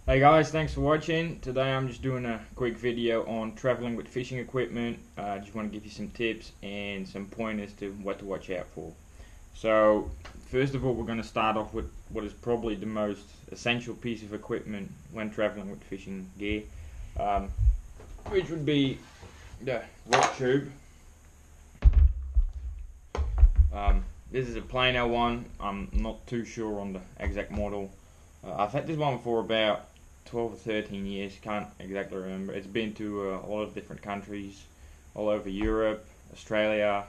Hey guys, thanks for watching. Today I'm just doing a quick video on traveling with fishing equipment. I just want to give you some tips and some pointers to what to watch out for. So first of all, we're going to start off with what is probably the most essential piece of equipment when traveling with fishing gear, which would be the rod tube. This is a plainer one. I'm not too sure on the exact model. I've had this one for about 12 or 13 years, can't exactly remember. It's been to a lot of different countries, all over Europe, Australia,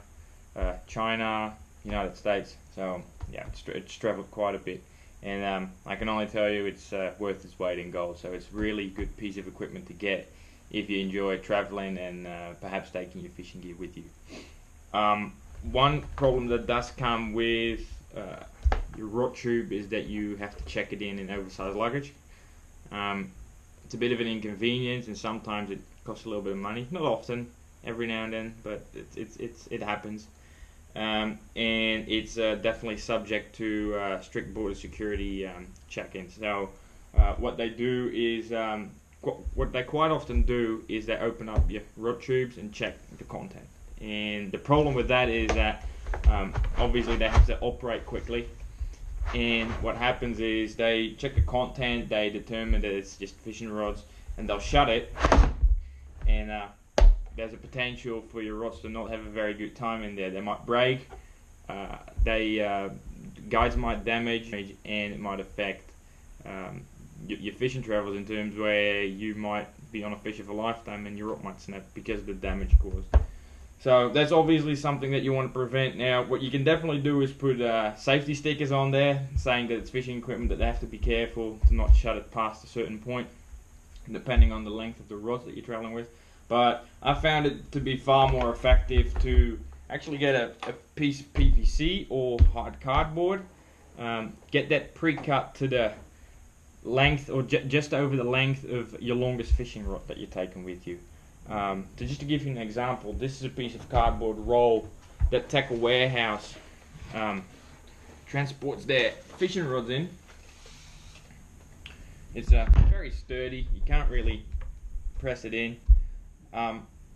China, United States. So yeah, it's traveled quite a bit, and I can only tell you it's worth its weight in gold. So it's a really good piece of equipment to get if you enjoy traveling and perhaps taking your fishing gear with you. One problem that does come with your rod tube is that you have to check it in oversized luggage. It's a bit of an inconvenience, and sometimes it costs a little bit of money. Not often, every now and then, but it happens. And it's definitely subject to strict border security check-ins. So what they do is, what they quite often do is they open up your rod tubes and check the content. And the problem with that is that obviously they have to operate quickly. And what happens is they check the content, they determine that it's just fishing rods, and they'll shut it, and there's a potential for your rods to not have a very good time in there. They might break, guides might damage, and it might affect your fishing travels in terms where you might be on a fish of a lifetime and your rod might snap because of the damage caused. So that's obviously something that you want to prevent. Now, what you can definitely do is put safety stickers on there saying that it's fishing equipment, that they have to be careful to not shut it past a certain point, depending on the length of the rods that you're traveling with. But I found it to be far more effective to actually get a piece of PVC or hard cardboard, get that pre-cut to the length or just over the length of your longest fishing rod that you're taking with you. Just to give you an example, this is a piece of cardboard roll that Jackall Warehouse transports their fishing rods in. It's very sturdy, you can't really press it in.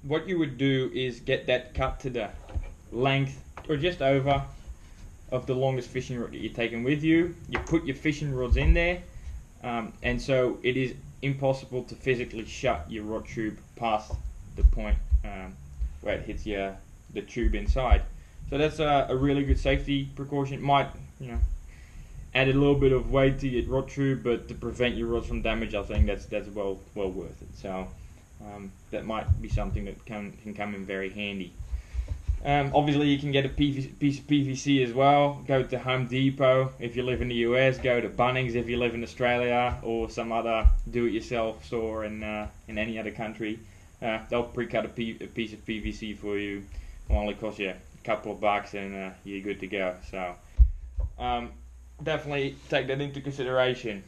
What you would do is get that cut to the length or just over of the longest fishing rod that you're taking with you. You put your fishing rods in there, and so it is impossible to physically shut your rod tube past the point where it hits the tube inside. So that's a really good safety precaution. It might add a little bit of weight to your rod tube, but to prevent your rods from damage, I think that's well worth it. So that might be something that can come in very handy. Obviously, you can get a piece of PVC as well. Go to Home Depot if you live in the US. Go to Bunnings if you live in Australia, or some other do-it-yourself store in any other country. They'll pre-cut a piece of PVC for you. It'll only cost you a couple of bucks, and you're good to go. So definitely take that into consideration.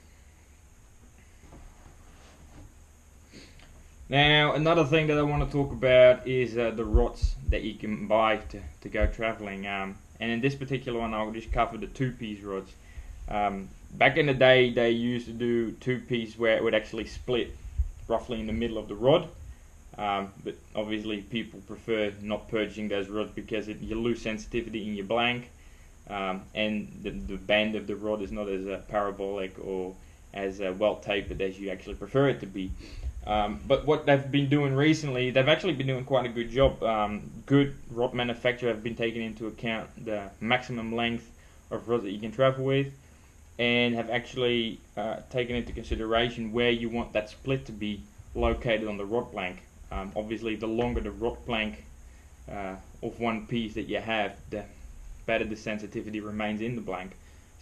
Now, another thing that I want to talk about is the rods that you can buy to go traveling. And in this particular one, I'll just cover the two-piece rods. Back in the day, they used to do two-piece where it would actually split roughly in the middle of the rod. But obviously, people prefer not purchasing those rods because you lose sensitivity in your blank, and the bend of the rod is not as parabolic or as well tapered as you actually prefer it to be. But what they've been doing recently, they've actually been doing quite a good job. Good rod manufacturers have been taking into account the maximum length of rods that you can travel with, and have actually taken into consideration where you want that split to be located on the rod blank. Obviously, the longer the rod blank of one piece that you have, the better the sensitivity remains in the blank.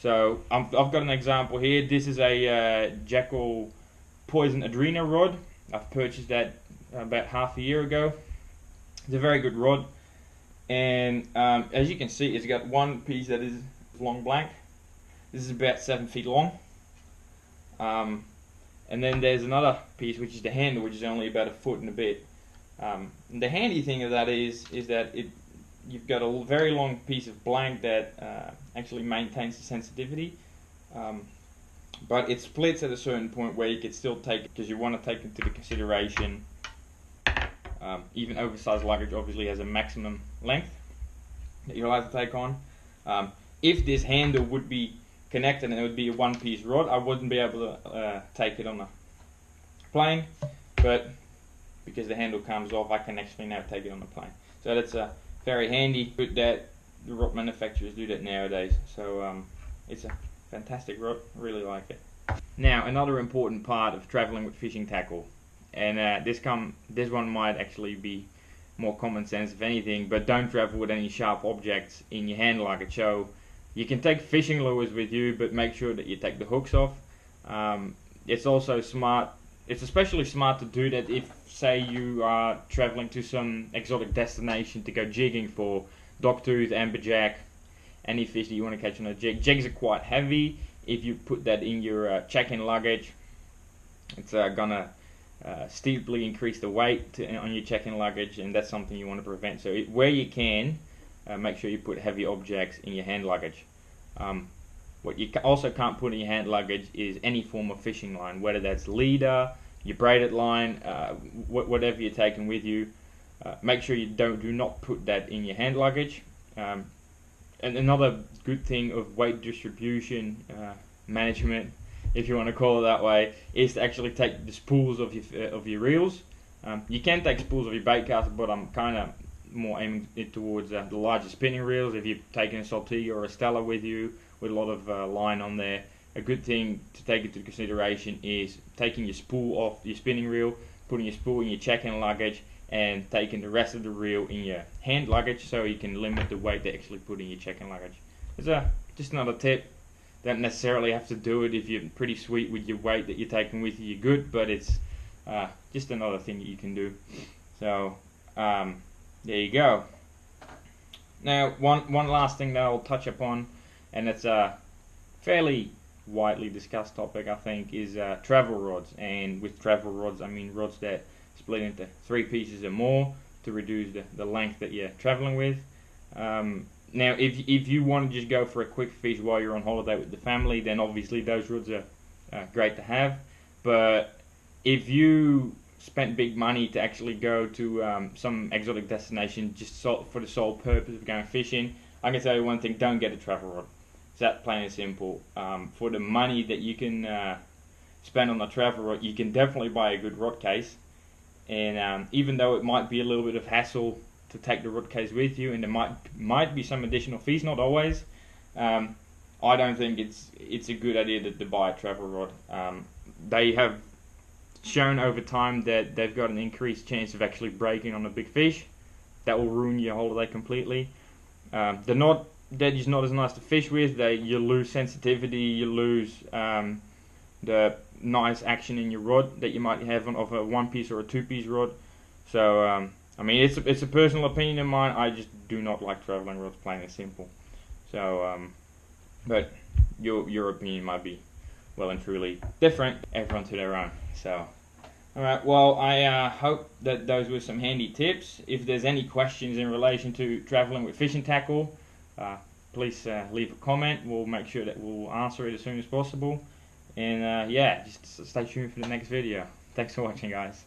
So I've got an example here. This is a Jackall Poison Adrena rod. I've purchased that about half a year ago. It's a very good rod, and as you can see, it's got one piece that is long blank. This is about 7 feet long, and then there's another piece which is the handle, which is only about a foot and a bit. And the handy thing of that is that you've got a very long piece of blank that actually maintains the sensitivity. but it splits at a certain point where you could still take, because you want to take into the consideration, even oversized luggage obviously has a maximum length that you're allowed to take on. If this handle would be connected and it would be a one-piece rod, I wouldn't be able to take it on a plane, but because the handle comes off, I can actually now take it on the plane. So that's very handy. But that the rod manufacturers do that nowadays. So it's a fantastic rod. I really like it. Now, another important part of traveling with fishing tackle, and this one might actually be more common sense if anything, but don't travel with any sharp objects in your hand luggage. So you can take fishing lures with you, but make sure that you take the hooks off. It's also smart. It's especially smart to do that if, say, you are traveling to some exotic destination to go jigging for dogtooth, amberjack, any fish that you want to catch on a jig. Jigs are quite heavy. If you put that in your check-in luggage, it's gonna steeply increase the weight on your check-in luggage, and that's something you want to prevent. So where you can, make sure you put heavy objects in your hand luggage. What you also can't put in your hand luggage is any form of fishing line, whether that's leader, your braided line, whatever you're taking with you. Make sure you do not put that in your hand luggage. And another good thing of weight distribution management, if you want to call it that way, is to actually take the spools of your reels. You can take spools of your bait caster, but I'm kind of more aiming it towards the larger spinning reels. If you're taking a Saltiga or a Stella with you with a lot of line on there, a good thing to take into consideration is taking your spool off your spinning reel, putting your spool in your check-in luggage, and taking the rest of the reel in your hand luggage, so you can limit the weight they actually put in your check-in luggage. It's just another tip. Don't necessarily have to do it if you're pretty sweet with your weight that you're taking with you. You're good, but it's just another thing that you can do. So there you go. Now, one last thing that I'll touch upon, and it's a fairly widely discussed topic, I think, is travel rods. And with travel rods, I mean rods that split into 3 pieces or more to reduce the length that you're traveling with. Now, if you want to just go for a quick fish while you're on holiday with the family, then obviously those rods are great to have. But if you spent big money to actually go to some exotic destination just for the sole purpose of going fishing, I can tell you one thing: don't get a travel rod. It's that plain and simple. For the money that you can spend on the travel rod, you can definitely buy a good rod case. And even though it might be a little bit of hassle to take the rod case with you, and there might be some additional fees, not always, I don't think it's a good idea to buy a travel rod. They have shown over time that they've got an increased chance of actually breaking on a big fish. That will ruin your holiday completely. They're just not as nice to fish with. You lose sensitivity, you lose the nice action in your rod that you might have of a 1-piece or a 2-piece rod. So I mean, it's a personal opinion of mine. I just do not like traveling rods, plain and simple. So but your opinion might be well and truly different. Everyone to their own. So alright, well, I hope that those were some handy tips. If there's any questions in relation to traveling with fishing tackle, please leave a comment. We'll make sure that we'll answer it as soon as possible. And yeah, just stay tuned for the next video. Thanks for watching, guys.